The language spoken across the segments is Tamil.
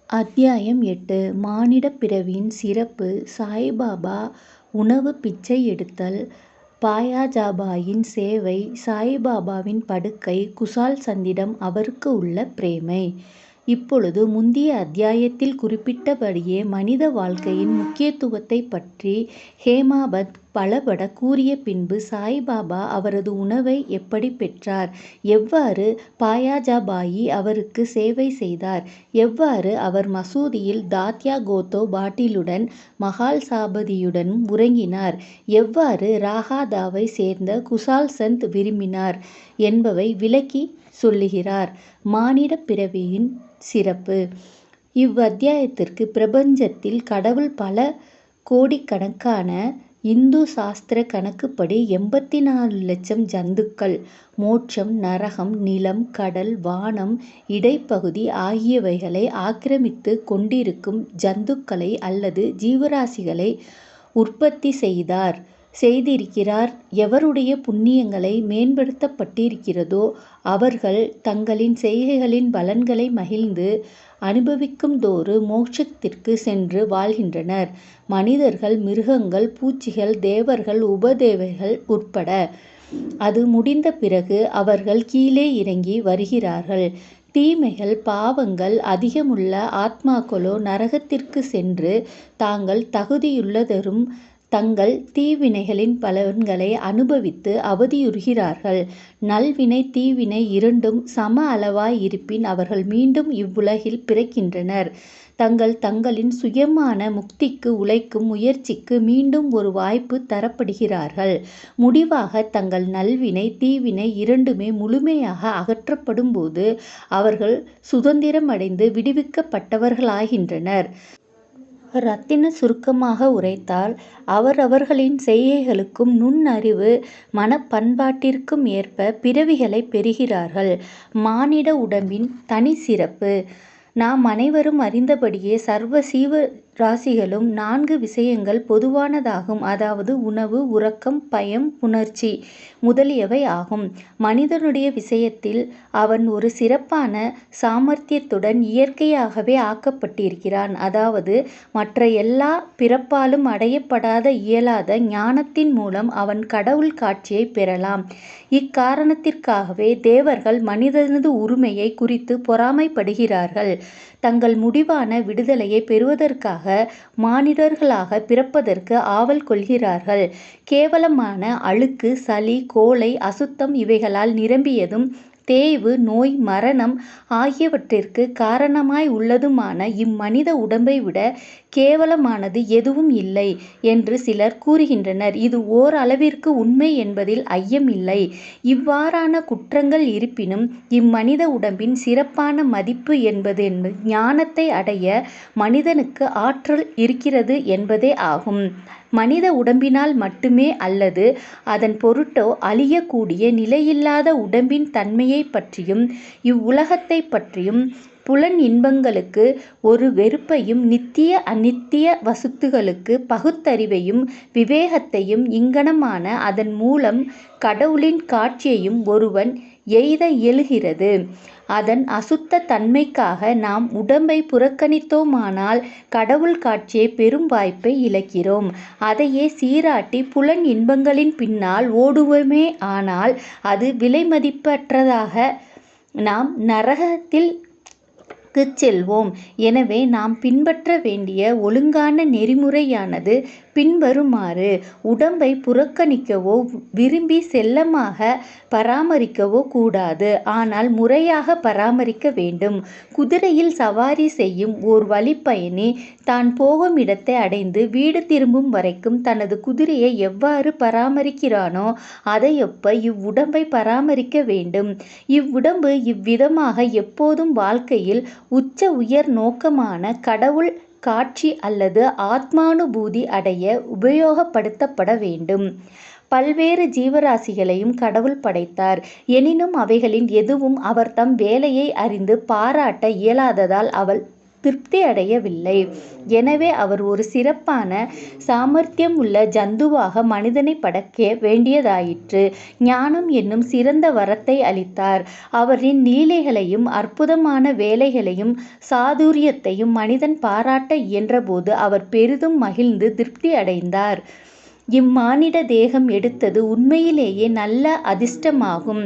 அத்தியாயம் 8 மானிடப் பிறவியின் சிறப்பு சாயிபாபா உணவு பிச்சை எடுத்தல் பாயாஜாபாயின் சேவை சாயிபாபாவின் படுக்கை குசால் சந்திடம் அவருக்கு உள்ள பிரேமை. இப்பொழுது முந்திய அத்தியாயத்தில் குறிப்பிட்டபடியே மனித வாழ்க்கையின் முக்கியத்துவத்தைப் பற்றி ஹேமாபந்த் பலபட கூறிய பின்பு சாயிபாபா அவரது உணவை எப்படி பெற்றார், எவ்வாறு பாயாஜாபாயி அவருக்கு சேவை செய்தார், எவ்வாறு அவர் மசூதியில் தாத்யா கோத்தோ பாட்டிலுடன் மகால்சாபதியுடனும் உறங்கினார், எவ்வாறு ராகாதாவை சேர்ந்த குசால் சந்த் விரும்பினார் என்பவை விளக்கி சொல்லுகிறார். மானிடப் பிறவியின் சிறப்பு. இவ்வத்தியாயத்திற்கு பிரபஞ்சத்தில் கடவுள் பல கோடிக்கணக்கான இந்து சாஸ்திர கணக்குப்படி 84 லட்சம் ஜந்துக்கள், மோட்சம், நரகம், நிலம், கடல், வானம், இடைப்பகுதி ஆகியவைகளை ஆக்கிரமித்து கொண்டிருக்கும் ஜந்துக்களை அல்லது ஜீவராசிகளை உற்பத்தி செய்திருக்கிறார். எவருடைய புண்ணியங்களை மேம்படுத்தப்பட்டிருக்கிறதோ அவர்கள் தங்களின் செய்கைகளின் பலன்களை மகிழ்ந்து அனுபவிக்கும்தோறு மோட்சத்திற்கு சென்று வாழ்கின்றனர். மனிதர்கள், மிருகங்கள், பூச்சிகள், தேவர்கள், உபதேவர்கள் உட்பட. அது முடிந்த பிறகு அவர்கள் கீழே இறங்கி வருகிறார்கள். தீமைகள், பாவங்கள் அதிகமுள்ள ஆத்மாக்களோ நரகத்திற்கு சென்று தாங்கள் தகுதியுள்ளதரும் தங்கள் தீவினைகளின் பலன்களை அனுபவித்து அவதியுறுகிறார்கள். நல்வினை, தீவினை இரண்டும் சம அளவாய் இருப்பின் அவர்கள் மீண்டும் இவ்வுலகில் பிறக்கின்றனர். தங்களின் சுயமான முக்திக்கு உழைக்கும் முயற்சிக்கு மீண்டும் ஒரு வாய்ப்பு தரப்படுகிறார்கள். முடிவாக தங்கள் நல்வினை, தீவினை இரண்டுமே முழுமையாக அகற்றப்படும்போது அவர்கள் சுதந்திரமடைந்து விடுவிக்கப்பட்டவர்களாகின்றனர். ரத்தின சுருக்கமாக உரைத்தால், அவரவர்களின் செய்கைகளுக்கும் நுண்ணறிவு மனப்பண்பாட்டிற்கும் ஏற்ப பிறவிகளைப் பெறுகிறார்கள். மானிட உடம்பின் தனிச்சிறப்பு. நாம் அனைவரும் அறிந்தபடியே சர்வ சீவராசிகளும் 4 விஷயங்கள் பொதுவானதாகும். அதாவது உணவு, உறக்கம், பயம், புணர்ச்சி முதலியவை ஆகும். மனிதனுடைய விஷயத்தில் அவன் ஒரு சிறப்பான சாமர்த்தியத்துடன் இயற்கையாகவே ஆக்கப்பட்டிருக்கிறான். அதாவது மற்ற எல்லா பிறப்பாலும் அடையப்படாத இயலாத ஞானத்தின் மூலம் அவன் கடவுள் காட்சியை பெறலாம். இக்காரணத்திற்காகவே தேவர்கள் மனிதனது உரிமையை குறித்து பொறாமைப்படுகிறார்கள். தங்கள் முடிவான விடுதலையை பெறுவதற்காக மானிடர்களாக பிறப்பதற்கு ஆவல் கொள்கிறார்கள். கேவலமான அழுக்கு, சளி, கோழை, அசுத்தம் இவைகளால் நிரம்பியதும் தேய்வு, நோய், மரணம் ஆகியவற்றிற்கு காரணமாய் உள்ளதுமான இம்மனித உடம்பை விட கேவலமானது எதுவும் இல்லை என்று சிலர் கூறுகின்றனர். இது ஓரளவிற்கு உண்மை என்பதில் ஐயமில்லை. இவ்வாறான குற்றங்கள் இருப்பினும் இம்மனித உடம்பின் சிறப்பான மதிப்பு என்பது ஞானத்தை அடைய மனிதனுக்கு ஆற்றல் இருக்கிறது என்பதே ஆகும். மனித உடம்பினால் மட்டுமே அல்லது அதன் பொருட்டோ அழியக்கூடிய நிலையில்லாத உடம்பின் தன்மையை பற்றியும் இவ்வுலகத்தை பற்றியும் புலன் இன்பங்களுக்கு ஒரு வெறுப்பையும் நித்திய அநித்திய வஸ்துகளுக்கு பகுத்தறிவையும் விவேகத்தையும் இங்ஙனமான அதன் மூலம் கடவுளின் காட்சியையும் ஒருவன் எய்த இயலுகிறது. அதன் அசுத்த தன்மைக்காக நாம் உடம்பை புறக்கணித்தோமானால் கடவுள் காட்சியை பெறும் வாய்ப்பை இழக்கிறோம். அதையே சீராட்டி புலன் இன்பங்களின் பின்னால் ஓடுவோமே ஆனால் அது விலைமதிப்பற்றதாக நாம் நரகத்திற்கு செல்வோம். எனவே நாம் பின்பற்ற வேண்டிய ஒழுங்கான நெறிமுறையானது பின்வருமாறு: உடம்பை புறக்கணிக்கவோ விரும்பி செல்லமாக பராமரிக்கவோ கூடாது. ஆனால் முறையாக பராமரிக்க வேண்டும். குதிரையில் சவாரி செய்யும் ஓர் வழிப்பயணி தான் போகும் இடத்தை அடைந்து வீடு திரும்பும் வரைக்கும் தனது குதிரையை எவ்வாறு பராமரிக்கிறானோ அதையொப்ப இவ்வுடம்பை பராமரிக்க வேண்டும். இவ்வுடம்பு இவ்விதமாக எப்போதும் வாழ்க்கையில் உச்ச உயர் நோக்கமான கடவுள் காட்சி அல்லது ஆத்மானுபூதி அடைய உபயோகப்படுத்தப்பட வேண்டும். பல்வேறு ஜீவராசிகளையும் கடவுள் படைத்தார். எனினும் அவைகளில் எதுவும் அவர் தம் வேலையை அறிந்து பாராட்ட இயலாததால் திருப்தி அடையவில்லை. எனவே அவர் ஒரு சிறப்பான சாமர்த்தியம் உள்ள ஜந்துவாக மனிதனை படைக்க வேண்டியதாயிற்று. ஞானம் என்னும் சிறந்த வரத்தை அளித்தார். அவரின் லீலைகளையும் அற்புதமான வேலைகளையும் சாதுரியத்தையும் மனிதன் பாராட்ட இயன்றபோது அவர் பெரிதும் மகிழ்ந்து திருப்தி அடைந்தார். இம்மானிட தேகம் எடுத்தது உண்மையிலேயே நல்ல அதிர்ஷ்டமாகும்.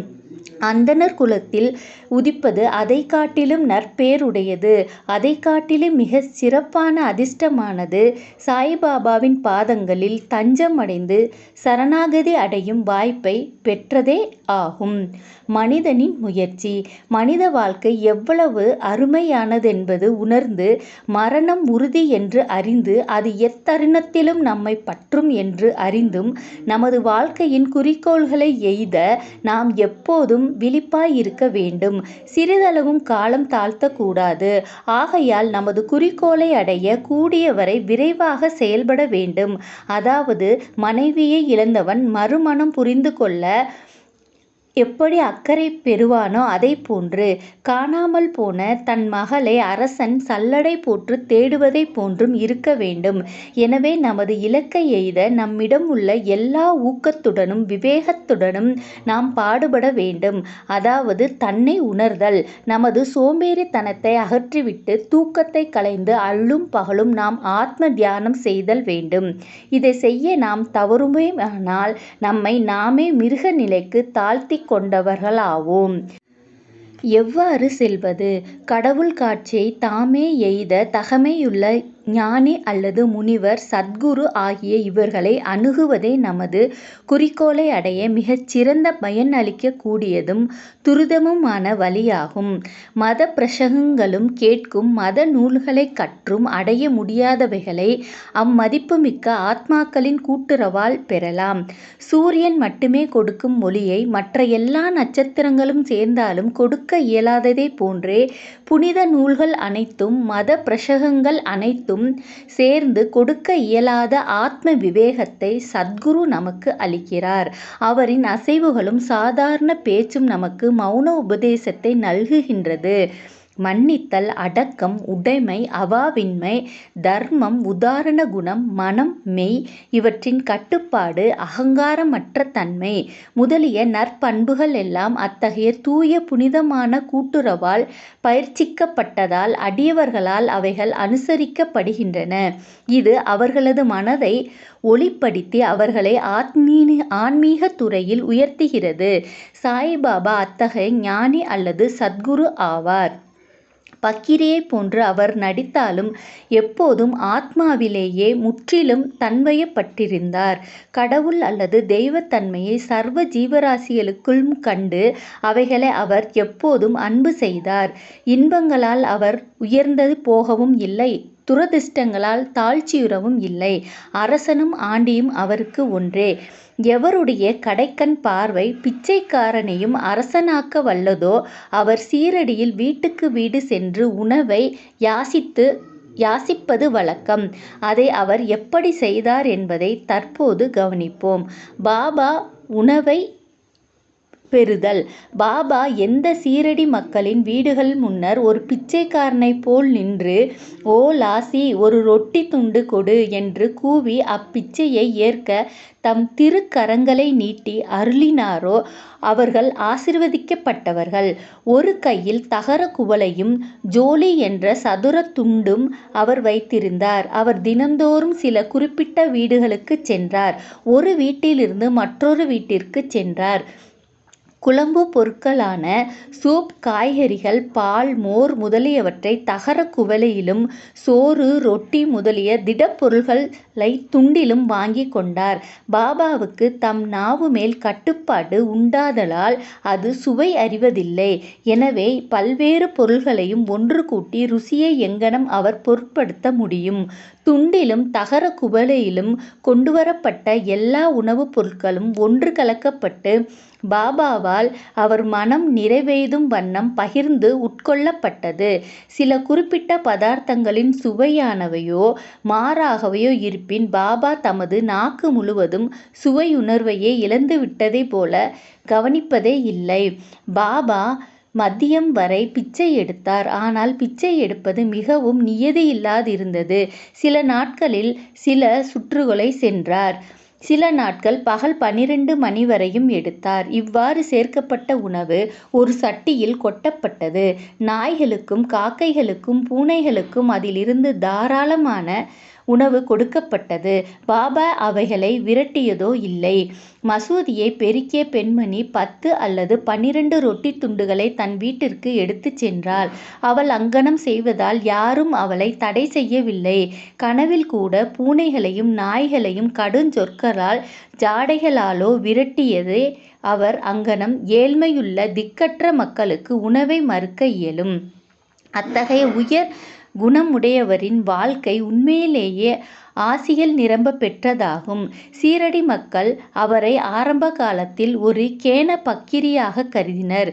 அந்தணர் குலத்தில் உதிப்பது அதை காட்டிலும் நற்பேறுடையது. அதை காட்டிலும் மிக சிறப்பான அதிர்ஷ்டமானது சாயிபாபாவின் பாதங்களில் தஞ்சம் அடைந்து சரணாகதி அடையும் வாய்ப்பை பெற்றதே ஆகும். மனிதனின் முயற்சி. மனித வாழ்க்கை எவ்வளவு அருமையானதென்பது உணர்ந்து, மரணம் உறுதி என்று அறிந்து, அது எத்தருணத்திலும் நம்மை பற்றும் என்று அறிந்தும் நமது வாழ்க்கையின் குறிக்கோள்களை எய்த நாம் எப்போதும் விழிப்பாய் இருக்க வேண்டும். சிறிதளவும் காலம் தாழ்த்தக்கூடாது. ஆகையால் நமது குறிக்கோளை அடைய கூடியவரை விரைவாக செயல்பட வேண்டும். அதாவது மனைவியை இழந்தவன் மறுமணம் புரிந்து கொள்ள எப்படி அக்கறை பெறுவானோ அதை போன்று, காணாமல் போன தன் மகளை அரசன் சல்லடை போட்டு தேடுவதை போன்றும் இருக்க வேண்டும். எனவே நமது இலக்கை எய்த நம்மிடம் உள்ள எல்லா ஊக்கத்துடனும் விவேகத்துடனும் நாம் பாடுபட வேண்டும். அதாவது தன்னை உணர்தல். நமது சோம்பேறித்தனத்தை அகற்றிவிட்டு தூக்கத்தை களைந்து அல்லும் பகலும் நாம் ஆத்ம தியானம் செய்தல் வேண்டும். இதை செய்ய நாம் தவறுமேயானால் நம்மை நாமே மிருக நிலைக்கு தாழ்த்தி கொண்டவர்களாவோம். எவ்வாறு செல்வது? கடவுள் காட்சியை தாமே எய்த தகமையுள்ள ஞானி அல்லது முனிவர், சத்குரு ஆகிய இவர்களை அணுகுவதே நமது குறிக்கோளை அடைய மிகச் சிறந்த பயன் அளிக்க கூடியதும் துரிதமுமான வழியாகும். மத பிரசங்கங்களும் கேட்கும், மத நூல்களை கற்றும் அடைய முடியாதவைகளை அம்மதிப்புமிக்க ஆத்மாக்களின் கூட்டுறவால் பெறலாம். சூரியன் மட்டுமே கொடுக்கும் ஒளியை மற்ற எல்லா நட்சத்திரங்களும் சேர்ந்தாலும் கொடுக்க இயலாததை போன்றே புனித நூல்கள் அனைத்தும் மத பிரசங்கங்கள் அனைத்தும் சேர்ந்து கொடுக்க இயலாத ஆத்ம விவேகத்தை சத்குரு நமக்கு அளிக்கிறார். அவரின் அசைவுகளும் சாதாரண பேச்சும் நமக்கு மௌன உபதேசத்தை நல்குகின்றது. மன்னித்தல், அடக்கம், உடைமை, அவாவின்மை, தர்மம், உதாரண குணம், மனம், மெய் இவற்றின் கட்டுப்பாடு, அகங்காரமற்ற தன்மை முதலிய நற்பண்புகள் எல்லாம் அத்தகைய தூய புனிதமான கூட்டுறவால் பயிற்சிக்கப்பட்டதால் அடியவர்களால் அவைகள் அனுசரிக்கப்படுகின்றன. இது அவர்களது மனதை ஒளிப்படுத்தி அவர்களை ஆன்மீக துறையில் உயர்த்துகிறது. சாயிபாபா அத்தகைய ஞானி அல்லது சத்குரு ஆவார். பக்கிரியை போன்று அவர் நடித்தாலும் எப்போதும் ஆத்மாவிலேயே முற்றிலும் தன்வயப்பட்டிருந்தார். கடவுள் அல்லது தெய்வத்தன்மையை சர்வ ஜீவராசிகளுக்குள்ளும் கண்டு அவைகளை அவர் எப்போதும் அன்பு செய்தார். இன்பங்களால் அவர் உயர்ந்து போகவும் இல்லை, துரதிர்ஷ்டங்களால் தாழ்ச்சியுறவும் இல்லை. அரசனும் ஆண்டியும் அவருக்கு ஒன்றே. எவருடைய கடைக்கண் பார்வை பிச்சைக்காரனையும் அரசனாக்க வல்லதோ அவர் சீரடியில் வீட்டுக்கு வீடு சென்று உணவை யாசிப்பது வழக்கம். அதை அவர் எப்படி செய்தார் என்பதை தற்போது கவனிப்போம். பாபா உணவை பெறுதல். பாபா எந்த சீரடி மக்களின் வீடுகள் முன்னர் ஒரு பிச்சைக்காரனைப் போல் நின்று, "ஓ லாசி, ஒரு ரொட்டி துண்டு கொடு" என்று கூவி அப்பிச்சையை ஏற்க தம் திருக்கரங்களை நீட்டி அருளினாரோ அவர்கள் ஆசீர்வதிக்கப்பட்டவர்கள். ஒரு கையில் தகர குவளையும் ஜோலி என்ற சதுர துண்டும் அவர் வைத்திருந்தார். அவர் தினந்தோறும் சில குறிப்பிட்ட வீடுகளுக்குச் சென்றார். ஒரு வீட்டிலிருந்து மற்றொரு வீட்டிற்குச் சென்றார். குழம்பு பொருட்களான சூப், காய்கறிகள், பால், மோர் முதலியவற்றை தகர குவளையிலும், சோறு, ரொட்டி முதலிய திடப்பொருள்களை துண்டிலும் வாங்கி கொண்டார். பாபாவுக்கு தம் நாவு மேல் கட்டுப்பாடு உண்டாதலால் அது சுவை அறிவதில்லை. எனவே பல்வேறு பொருள்களையும் ஒன்று கூட்டி ருசியை எங்ஙனம் அவர் பொருட்படுத்த முடியும்? துண்டிலும் தகர குவளையிலும் கொண்டுவரப்பட்ட எல்லா உணவுப் பொருட்களும் ஒன்று கலக்கப்பட்டு பாபாவால் அவர் மனம் நிறைவெய்தும் வண்ணம் பகிர்ந்து உட்கொள்ளப்பட்டது. சில குறிப்பிட்ட பதார்த்தங்களின் சுவையானவையோ மாறாகவையோ இருப்பின் பாபா தமது நாக்கு முழுவதும் சுவையுணர்வையே இழந்துவிட்டதைப் போல கவனிப்பதே இல்லை. பாபா மதியம் வரை பிச்சை எடுத்தார். ஆனால் பிச்சை எடுப்பது மிகவும் நியதியில்லாதிருந்தது. சில நாட்களில் சில சுற்றுகளை சென்றார். சில நாட்கள் பகல் 12 மணி வரையும் எடுத்தார். இவ்வாறு சேர்க்கப்பட்ட உணவு ஒரு சட்டியில் கொட்டப்பட்டது. நாய்களுக்கும் காக்கைகளுக்கும் பூனைகளுக்கும் அதிலிருந்து தாராளமான உணவு கொடுக்கப்பட்டது. பாபா அவைகளை விரட்டியதோ இல்லை. மசூதியை பெருக்கிய பெண்மணி 10 அல்லது 12 ரொட்டி துண்டுகளை தன் வீட்டிற்கு எடுத்துச் சென்றாள். அவள் அங்ஙனம் செய்வதால் யாரும் அவளை தடை செய்யவில்லை. கனவில் கூட பூனைகளையும் நாய்களையும் கடுஞ்சொற்களால் ஜாடைகளாலோ விரட்டியதே அவர் அங்ஙனம் ஏழ்மையுள்ள திக்கற்ற மக்களுக்கு உணவை மறுக்க இயலும். அத்தகைய உயர் குணமுடையவரின் வாழ்க்கை உண்மையிலேயே ஆசிகள் நிரம்ப பெற்றதாகும். சீரடி மக்கள் அவரை ஆரம்ப காலத்தில் ஒரு கேன பக்கிரியாக கருதினர்.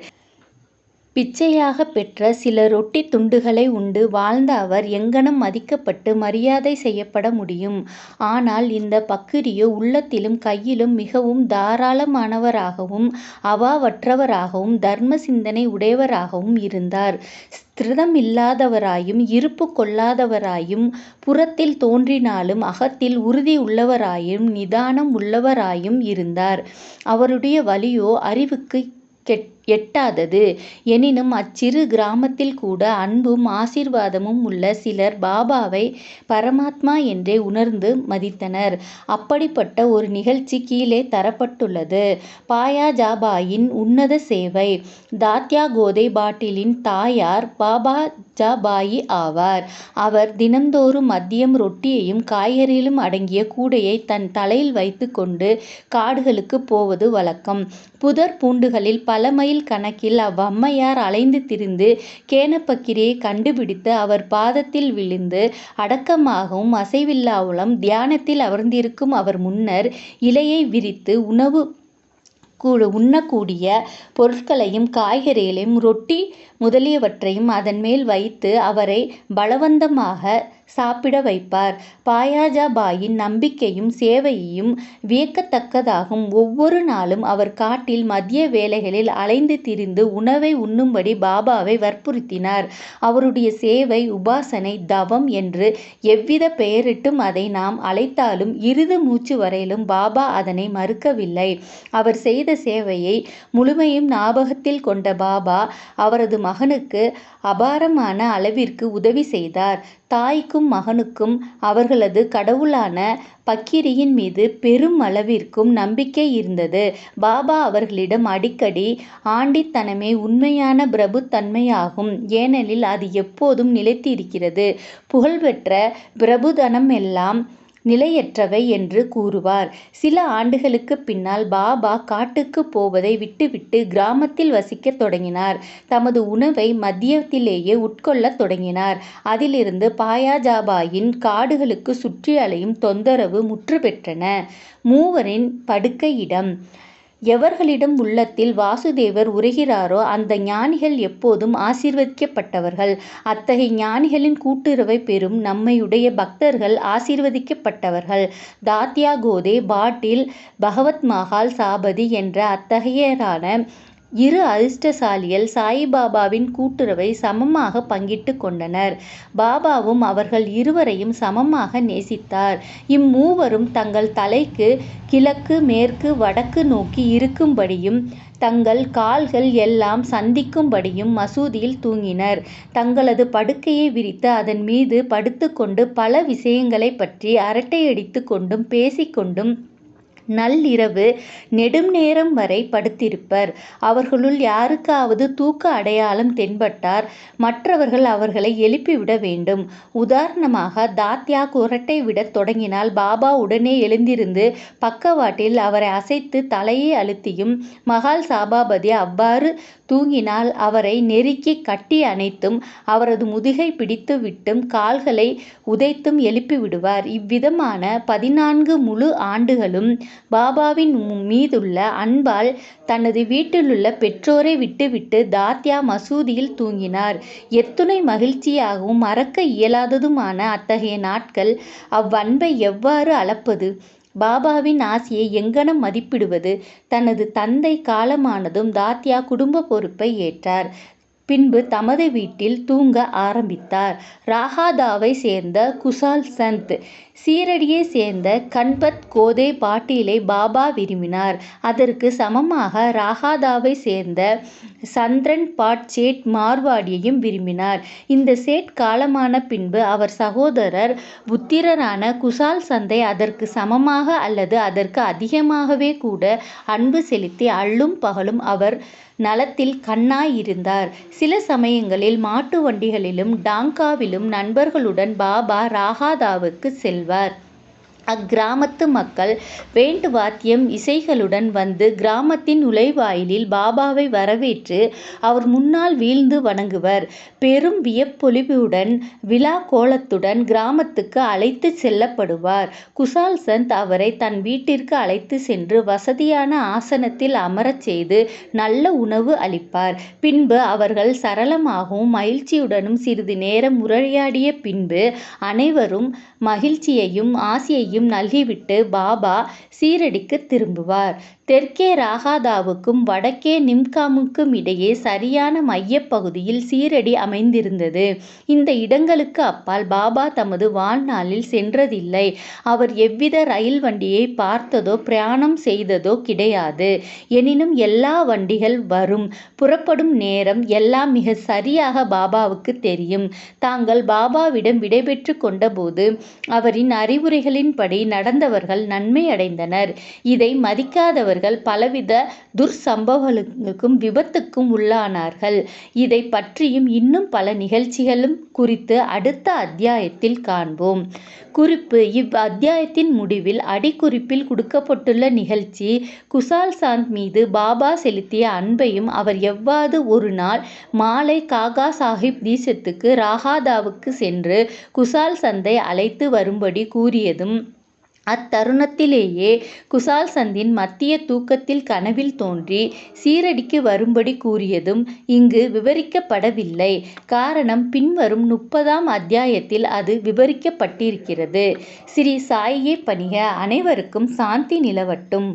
பிச்சையாக பெற்ற சில ரொட்டி துண்டுகளை உண்டு வாழ்ந்த அவர் எங்ஙனம் மதிக்கப்பட்டு மரியாதை செய்யப்பட முடியும்? ஆனால் இந்த பக்கிரியோ உள்ளத்திலும் கையிலும் மிகவும் தாராளமானவராகவும் அவாவற்றவராகவும் தர்ம சிந்தனை உடையவராகவும் இருந்தார். ஸ்திரமில்லாதவராயும் இருப்பு கொள்ளாதவராயும் புறத்தில் தோன்றினாலும் அகத்தில் உறுதி உள்ளவராயும் நிதானம் உள்ளவராயும் இருந்தார். அவருடைய வழியோ அறிவுக்கு எட்டாதது. எனினும் அச்சிறு கிராமத்தில் கூட அன்பும் ஆசீர்வாதமும் உள்ள சிலர் பாபாவை பரமாத்மா என்றே உணர்ந்து மதித்தனர். அப்படிப்பட்ட ஒரு நிகழ்ச்சி கீழே தரப்பட்டுள்ளது. பாயாஜாபாயின் உன்னத சேவை. தாத்யா கோதை பாட்டிலின் தாயார் பாபாஜாபாயி ஆவார். அவர் தினந்தோறும் மதியம் ரொட்டியையும் காய்கறிகளும் அடங்கிய கூடையை தன் தலையில் வைத்து கொண்டு காடுகளுக்கு போவது வழக்கம். புதர் பூண்டுகளில் பல மைல் கணக்கில் அவ்வம்மையார் அலைந்து திரிந்து கேனப்பக்கிரியை கண்டுபிடித்து அவர் பாதத்தில் விழுந்து அடக்கமாகவும் அசைவில்லாமலும் தியானத்தில் அமர்ந்திருக்கும் அவர் முன்னர் இலையை விரித்து உண்ணக்கூடிய பொருட்களையும் காய்கறிகளையும் ரொட்டி முதலியவற்றையும் அதன் மேல் வைத்து அவரை பலவந்தமாக சாப்பிட வைப்பார். பாயாஜாபாயின் நம்பிக்கையும் சேவையும் வியக்கத்தக்கதாகும். ஒவ்வொரு நாளும் அவர் காட்டில் மதிய வேளைகளில் அலைந்து திரிந்து உணவை உண்ணும்படி பாபாவை வற்புறுத்தினார். அவருடைய சேவை, உபாசனை, தவம் என்று எவ்வித பெயரிட்டும் அதை நாம் அழைத்தாலும் இறுதி மூச்சு வரையிலும் பாபா அதனை மறுக்கவில்லை. அவர் செய்த சேவையை முழுமையும் ஞாபகத்தில் கொண்ட பாபா அவரது மகனுக்கு அபாரமான அளவிற்கு உதவி செய்தார். தாய்க்கும் மகனுக்கும் அவர்களது கடவுளான பக்கிரியின் மீது பெரும் அளவிற்கும் நம்பிக்கை இருந்தது. பாபா அவர்களிடம் அடிக்கடி ஆண்டித்தனமே உண்மையான பிரபுத்தன்மையாகும். ஏனெனில் அது எப்போதும் நிலைத்திருக்கிறது. புகழ்பெற்ற பிரபுதனம் எல்லாம் நிலையற்றவை என்று கூறுவார். சில ஆண்டுகளுக்கு பின்னால் பாபா காட்டுக்கு போவதை விட்டுவிட்டு கிராமத்தில் வசிக்கத் தொடங்கினார். தமது உணவை மதியத்திலேயே உட்கொள்ளத் தொடங்கினார். அதிலிருந்து பாயாஜாபாயின் காடுகளுக்கு சுற்றி அலையும் தொந்தரவு முற்று பெற்றன. மூவரின் படுக்கை இடம். எவர்களிடம் உள்ளத்தில் வாசுதேவர் உரைகிறாரோ அந்த ஞானிகள் எப்போதும் ஆசீர்வதிக்கப்பட்டவர்கள். அத்தகைய ஞானிகளின் கூட்டுறவை பெறும் நம்மையுடைய பக்தர்கள் ஆசீர்வதிக்கப்பட்டவர்கள். தாத்யா கோதே பாட்டில் பகவத் மகால் சாபதி என்ற அத்தகையரான இரு அதிர்ஷ்டசாலிகள் சாயிபாபாவின் கூட்டுறவை சமமாக பங்கிட்டு கொண்டனர். பாபாவும் அவர்கள் இருவரையும் சமமாக நேசித்தார். இம்மூவரும் தங்கள் தலைக்கு கிழக்கு மேற்கு வடக்கு நோக்கி இருக்கும்படியும் தங்கள் கால்கள் எல்லாம் சந்திக்கும்படியும் மசூதியில் தூங்கினர். தங்களது படுக்கையை விரித்து அதன் மீது படுத்துக்கொண்டு பல விஷயங்களைப் பற்றி அரட்டையடித்து கொண்டும் பேசிக்கொண்டும் நள்ளிரவு நெடும் நேரம் வரை படுத்திருப்பர். அவர்களுள் யாருக்காவது தூக்க அடையாளம் தென்பட்டார் மற்றவர்கள் அவர்களை எழுப்பிவிட வேண்டும். உதாரணமாக தாத்யா குரட்டை விடத் தொடங்கினால் பாபா உடனே எழுந்திருந்து பக்கவாட்டில் அவரை அசைத்து தலையை அழுத்தியும், மகால் சபாபதி அவ்வாறு தூங்கினால் அவரை நெருக்கி கட்டி அணைத்தும் அவரது முதுகை பிடித்து விட்டும் கால்களை உதைத்தும் எழுப்பிவிடுவார். இவ்விதமான 14 முழு ஆண்டுகளும் பாபாவின் மீதுள்ள அன்பால் தனது வீட்டிலுள்ள பெற்றோரை விட்டுவிட்டு தாத்யா மசூதியில் தூங்கினார். எத்துணை மகிழ்ச்சியாகவும் மறக்க இயலாததுமான அத்தகைய நாட்கள்! அவ்வன்பை எவ்வாறு அளப்பது? பாபாவின் ஆசியை எங்கனம் மதிப்பிடுவது? தனது தந்தை காலமானதும் தாத்யா குடும்ப பொறுப்பை ஏற்றார். பின்பு தமது வீட்டில் தூங்க ஆரம்பித்தார். ராகாதாவை சேர்ந்த குசால் சந்த் சீரடியை சேர்ந்த கன்பத் கோதே பாட்டீலை பாபா விரும்பினார். அதற்கு சமமாக ராகாதாவை சேர்ந்த சந்திரன் பாட் சேட் மார்வாடியையும் விரும்பினார். இந்த சேட் காலமான பின்பு அவர் சகோதரர் புத்திரரான குசால் சந்தை அதற்கு சமமாக அல்லது அதற்கு அதிகமாகவே கூட அன்பு செலுத்தி அல்லும் பகலும் அவர் நலத்தில் கண்ணாயிருந்தார். சில சமயங்களில் மாட்டு வண்டிகளிலும் டாங்காவிலும் நண்பர்களுடன் பாபா ராகாதாவுக்கு செல்வார். அக்கிராமத்து மக்கள் பேண்ட் வாத்தியம் இசைகளுடன் வந்து கிராமத்தின் நுழைவாயிலில் பாபாவை வரவேற்று அவர் முன்னால் வீழ்ந்து வணங்குவர். பெரும் வியப்பொலிவுடன் விழா கோலத்துடன் கிராமத்துக்கு அழைத்து செல்லப்படுவார். குசால் சந்த் அவரை தன் வீட்டிற்கு அழைத்து சென்று வசதியான ஆசனத்தில் அமரச் செய்து நல்ல உணவு அளிப்பார். பின்பு அவர்கள் சரளமாகவும் மகிழ்ச்சியுடனும் சிறிது நேரம் உரையாடிய பின்பு அனைவரும் மகிழ்ச்சியையும் ஆசியையும் நல்கிவிட்டு பாபா சீரடிக்கு திரும்புவார். தெற்கே ராகாதாவுக்கும் வடக்கே நிம்காமுக்கும் இடையே சரியான மையப்பகுதியில் சீரடி அமைந்திருந்தது. இந்த இடங்களுக்கு அப்பால் பாபா தமது வாழ்நாளில் சென்றதில்லை. அவர் எவ்வித ரயில் வண்டியை பார்த்ததோ பிரயாணம் செய்ததோ கிடையாது. எனினும் எல்லா வண்டிகள் வரும் புறப்படும் நேரம் எல்லாம் மிக சரியாக பாபாவுக்கு தெரியும். தாங்கள் பாபாவிடம் விடைபெற்று கொண்டபோது அவரின் அறிவுரைகளின்படி நடந்தவர்கள் நன்மை அடைந்தனர். இதை மதிக்காதவர்கள் பலவித துர்சம்பவங்களுக்கும் விபத்துக்கும் உள்ளானார்கள். இதை பற்றியும் இன்னும் பல நிகழ்ச்சிகளும் குறித்து அடுத்த அத்தியாயத்தில் காண்போம். குறிப்பு: இவ் அத்தியாயத்தின் முடிவில் அடிக்குறிப்பில் கொடுக்கப்பட்டுள்ள நிகழ்ச்சி குசால் சாந்த் மீது பாபா செலுத்திய அன்பையும் அவர் எவ்வாறு ஒரு நாள் மாலை காகா சாஹிப் தீசத்துக்கு ராகாதாவுக்கு சென்று குசால் சந்தை அழைத்து வரும்படி கூறியதும் அத்தருணத்திலேயே குசால் சந்தின் மத்திய தூக்கத்தில் கனவில் தோன்றி சீரடிக்கு வரும்படி கூறியதும் இங்கு விவரிக்கப்படவில்லை. காரணம் பின்வரும் 30ஆம் அத்தியாயத்தில் அது விவரிக்கப்பட்டிருக்கிறது. ஸ்ரீ சாயியே பணிக. அனைவருக்கும் சாந்தி நிலவட்டும்.